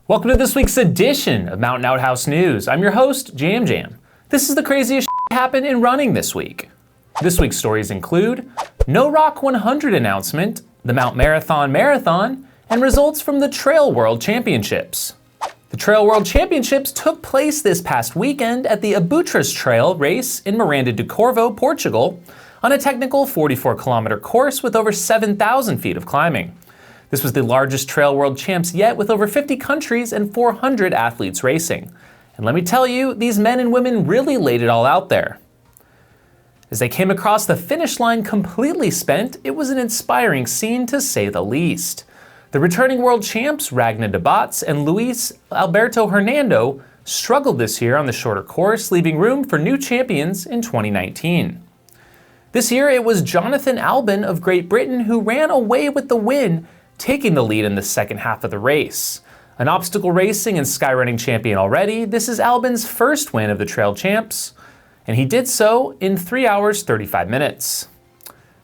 Welcome to this week's edition of Mountain Outhouse News. I'm your host, Jam Jam. This is the craziest happened in running this week. This week's stories include NoRock 100 announcement, the Mount Marathon, and results from the Trail World Championships. The Trail World Championships took place this past weekend at the Abutres Trail race in Miranda do Corvo, Portugal, on a technical 44-kilometer course with over 7,000 feet of climbing. This was the largest Trail World Champs yet, with over 50 countries and 400 athletes racing. And let me tell you, these men and women really laid it all out there. As they came across the finish line completely spent, it was an inspiring scene to say the least. The returning world champs Ragnar de Botts and Luis Alberto Hernando struggled this year on the shorter course, leaving room for new champions in 2019. This year it was Jonathan Albon of Great Britain who ran away with the win, taking the lead in the second half of the race. An obstacle racing and skyrunning champion already, this is Albon's first win of the Trail Champs, and he did so in 3 hours 35 minutes.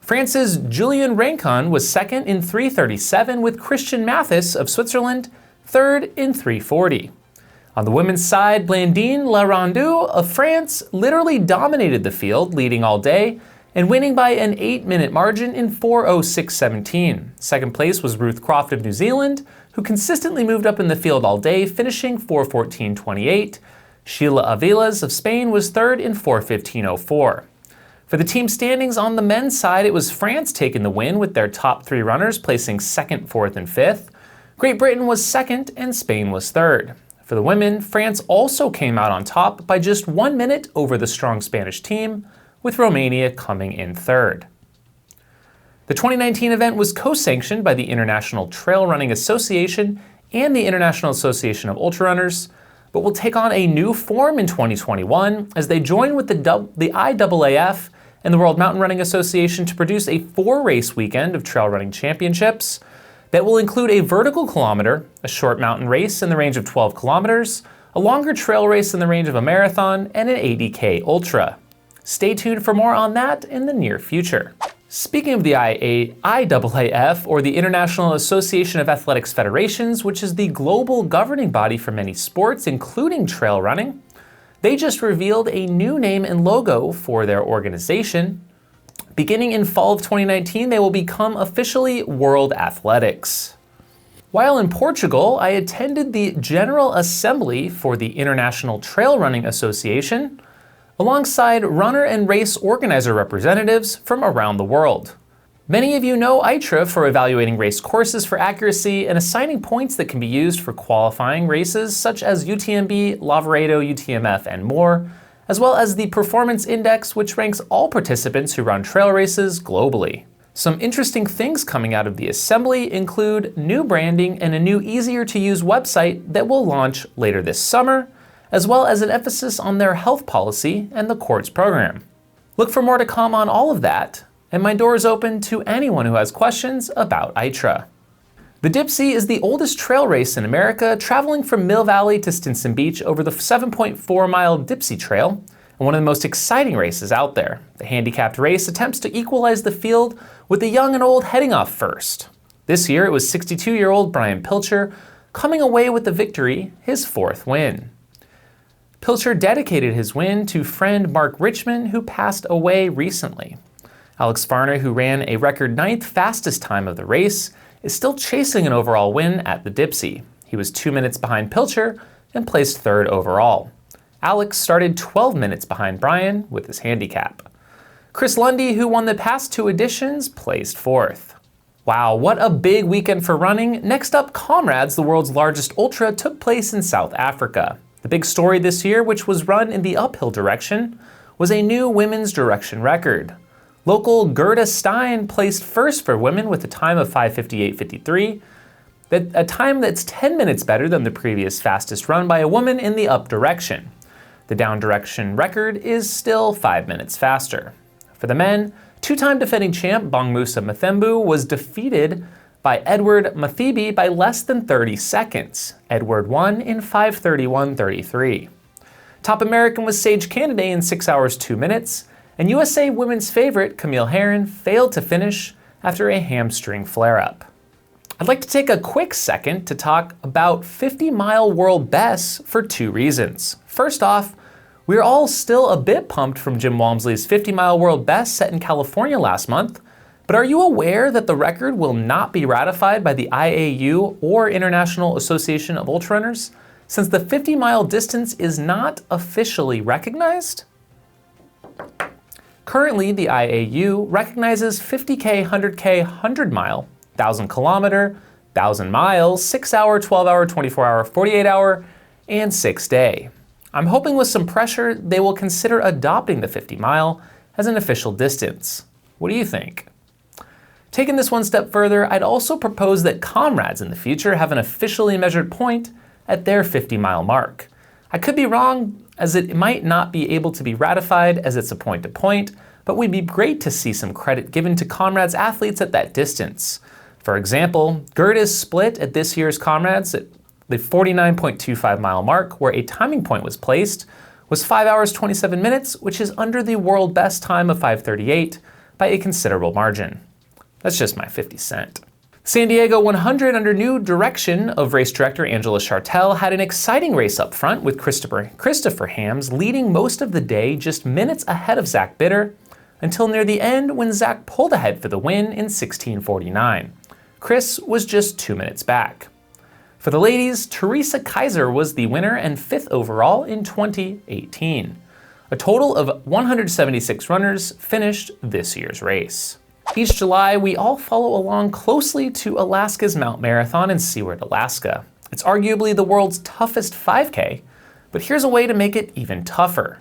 France's Julien Rancon was second in 3:37, with Christian Mathis of Switzerland third in 3:40. On the women's side, Blandine Larandu of France literally dominated the field, leading all day and winning by an 8-minute margin in 4:06.17. Second place was Ruth Croft of New Zealand, who consistently moved up in the field all day, finishing 4:14.28. Sheila Avilas of Spain was third in 4:15.04. For the team standings on the men's side, it was France taking the win with their top three runners placing second, fourth, and fifth. Great Britain was second and Spain was third. For the women, France also came out on top by just 1 minute over the strong Spanish team, with Romania coming in third. The 2019 event was co-sanctioned by the International Trail Running Association and the International Association of Ultrarunners, but will take on a new form in 2021 as they join with the IAAF and the World Mountain Running Association to produce a 4-race weekend of trail running championships that will include a vertical kilometer, a short mountain race in the range of 12 kilometers, a longer trail race in the range of a marathon, and an 80K ultra. Stay tuned for more on that in the near future. Speaking of the IAAF, or the International Association of Athletics Federations, which is the global governing body for many sports, including trail running, they just revealed a new name and logo for their organization. Beginning in fall of 2019, they will become officially World Athletics. While in Portugal, I attended the General Assembly for the International Trail Running Association, alongside runner and race organizer representatives from around the world. Many of you know ITRA for evaluating race courses for accuracy and assigning points that can be used for qualifying races such as UTMB, Lavaredo, UTMF, and more, as well as the Performance Index, which ranks all participants who run trail races globally. Some interesting things coming out of the assembly include new branding and a new, easier-to-use website that will launch later this summer, as well as an emphasis on their health policy and the courts program. Look for more to come on all of that, and my door is open to anyone who has questions about ITRA. The Dipsea is the oldest trail race in America, traveling from Mill Valley to Stinson Beach over the 7.4-mile Dipsea Trail, and one of the most exciting races out there. The handicapped race attempts to equalize the field with the young and old heading off first. This year it was 62-year-old Brian Pilcher coming away with the victory, his 4th win. Pilcher dedicated his win to friend Mark Richmond, who passed away recently. Alex Farner, who ran a record 9th fastest time of the race, is still chasing an overall win at the Dipsea. He was 2 minutes behind Pilcher and placed 3rd overall. Alex started 12 minutes behind Brian with his handicap. Chris Lundy, who won the past 2 editions, placed 4th. Wow, what a big weekend for running. Next up, Comrades, the world's largest ultra, took place in South Africa. The big story this year, which was run in the uphill direction, was a new women's direction record. Local Gerda Stein placed first for women with a time of 5:58.53, a time that's 10 minutes better than the previous fastest run by a woman in the up direction. The down direction record is still 5 minutes faster. For the men, 2-time defending champ Bongmusa Mathembu was defeated by Edward Mathibi by less than 30 seconds. Edward won in 5:31.33. Top American was Sage Canaday in 6 hours 2 minutes, and USA women's favorite Camille Herron failed to finish after a hamstring flare-up. I'd like to take a quick second to talk about 50-mile world bests for two reasons. First off, we're all still a bit pumped from Jim Walmsley's 50-mile world best set in California last month, but are you aware that the record will not be ratified by the IAAF or International Association of Ultrarunners, since the 50-mile distance is not officially recognized? Currently, the IAAF recognizes 50K, 100K, 100-mile, 1,000-kilometer, 1,000 miles, 6-hour, 12-hour, 24-hour, 48-hour, and 6-day. I'm hoping with some pressure, they will consider adopting the 50-mile as an official distance. What do you think? Taking this one step further, I'd also propose that Comrades in the future have an officially measured point at their 50-mile mark. I could be wrong, as it might not be able to be ratified as it's a point-to-point, but would be great to see some credit given to Comrades athletes at that distance. For example, Gerda's split at this year's Comrades at the 49.25 mile mark, where a timing point was placed, was 5 hours 27 minutes, which is under the world best time of 5:38 by a considerable margin. That's just my 50 cent. San Diego 100 under new direction of race director Angela Chartel had an exciting race up front with Christopher Hams leading most of the day just minutes ahead of Zach Bitter until near the end when Zach pulled ahead for the win in 16:49. Chris was just 2 minutes back. For the ladies, Teresa Kaiser was the winner and 5th overall in 2018. A total of 176 runners finished this year's race. Each July, we all follow along closely to Alaska's Mount Marathon in Seward, Alaska. It's arguably the world's toughest 5K, but here's a way to make it even tougher.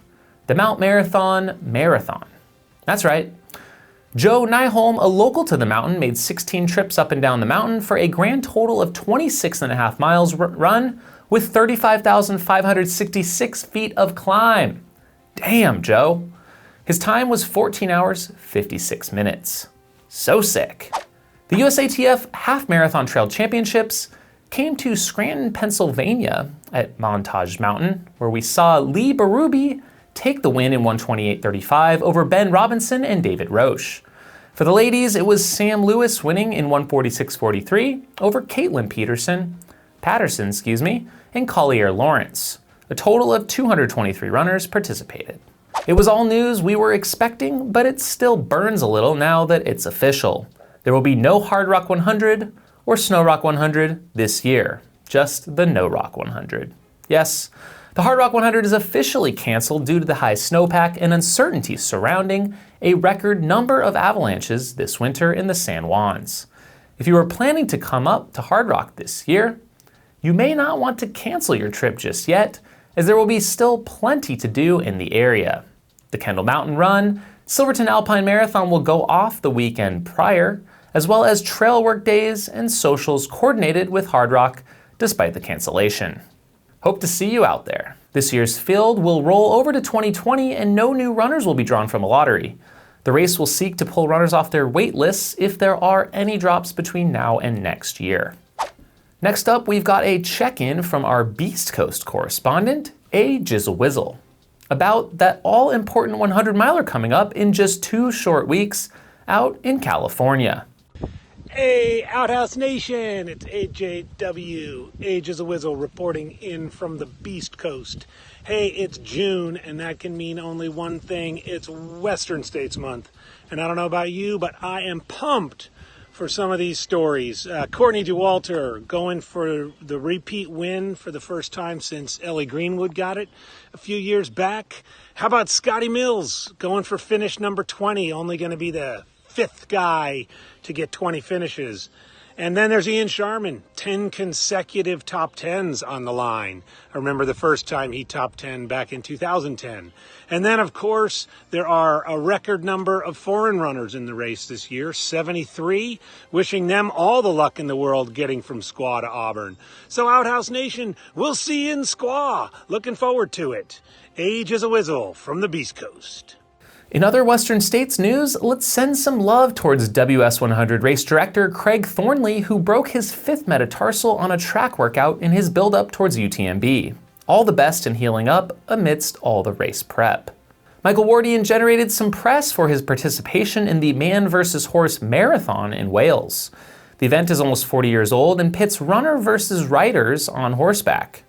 The Mount Marathon Marathon. That's right. Joe Nyholm, a local to the mountain, made 16 trips up and down the mountain for a grand total of 26.5 miles run with 35,566 feet of climb. Damn, Joe. His time was 14 hours, 56 minutes. So sick. The USATF Half Marathon Trail Championships came to Scranton, Pennsylvania at Montage Mountain, where we saw Lee Berube take the win in 128.35 over Ben Robinson and David Roche. For the ladies, it was Sam Lewis winning in 146.43 over Caitlin Patterson, and Collier Lawrence. A total of 223 runners participated. It was all news we were expecting, but it still burns a little now that it's official. There will be no Hardrock 100 or SnowRock 100 this year, just the NoRock 100. Yes, the Hardrock 100 is officially canceled due to the high snowpack and uncertainty surrounding a record number of avalanches this winter in the San Juans. If you are planning to come up to Hardrock this year, you may not want to cancel your trip just yet, as there will be still plenty to do in the area. The Kendall Mountain Run, Silverton Alpine Marathon will go off the weekend prior, as well as trail work days and socials coordinated with Hardrock despite the cancellation. Hope to see you out there. This year's field will roll over to 2020 and no new runners will be drawn from a lottery. The race will seek to pull runners off their wait lists if there are any drops between now and next year. Next up, we've got a check-in from our Beast Coast correspondent, A. Jizzle Whizzle, about that all-important 100-miler coming up in just 2 short weeks out in California. Hey, Outhouse Nation, it's AJW, A Jizzle Whizzle, reporting in from the Beast Coast. Hey, it's June, and that can mean only one thing. It's Western States Month. And I don't know about you, but I am pumped for some of these stories. Courtney Dauwalter going for the repeat win for the first time since Ellie Greenwood got it a few years back. How about Scotty Mills going for finish number 20, only going to be the 5th guy to get 20 finishes. And then there's Ian Sharman, 10 consecutive top 10s on the line. I remember the first time he top 10 back in 2010. And then, of course, there are a record number of foreign runners in the race this year, 73, wishing them all the luck in the world getting from Squaw to Auburn. So Outhouse Nation, we'll see you in Squaw. Looking forward to it. Age is a Whizzle from the Beast Coast. In other Western States news, let's send some love towards WS100 race director Craig Thornley, who broke his 5th metatarsal on a track workout in his build-up towards UTMB. All the best in healing up amidst all the race prep. Michael Wardian generated some press for his participation in the Man vs. Horse Marathon in Wales. The event is almost 40 years old and pits runner versus riders on horseback.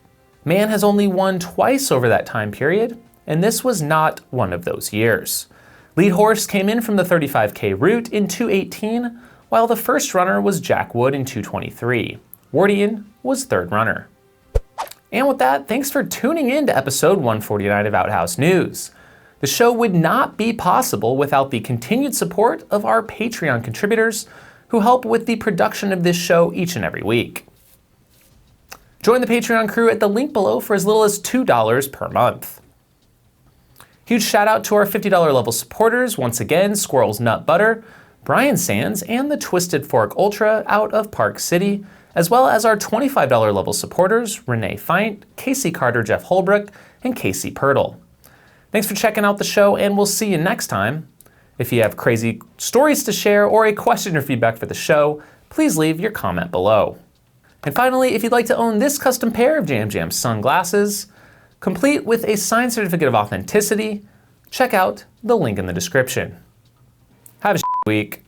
Man has only won twice over that time period, and this was not one of those years. Lead horse came in from the 35K route in 2:18, while the first runner was Jack Wood in 2:23. Wardian was third runner. And with that, thanks for tuning in to episode 149 of Outhouse News. The show would not be possible without the continued support of our Patreon contributors who help with the production of this show each and every week. Join the Patreon crew at the link below for as little as $2 per month. Huge shout out to our $50 level supporters, once again, Squirrel's Nut Butter, Brian Sands, and the Twisted Fork Ultra out of Park City, as well as our $25 level supporters, Renee Feint, Casey Carter, Jeff Holbrook, and Casey Pirtle. Thanks for checking out the show, and we'll see you next time. If you have crazy stories to share or a question or feedback for the show, please leave your comment below. And finally, if you'd like to own this custom pair of Jam Jam sunglasses, complete with a signed certificate of authenticity, check out the link in the description. Have a week.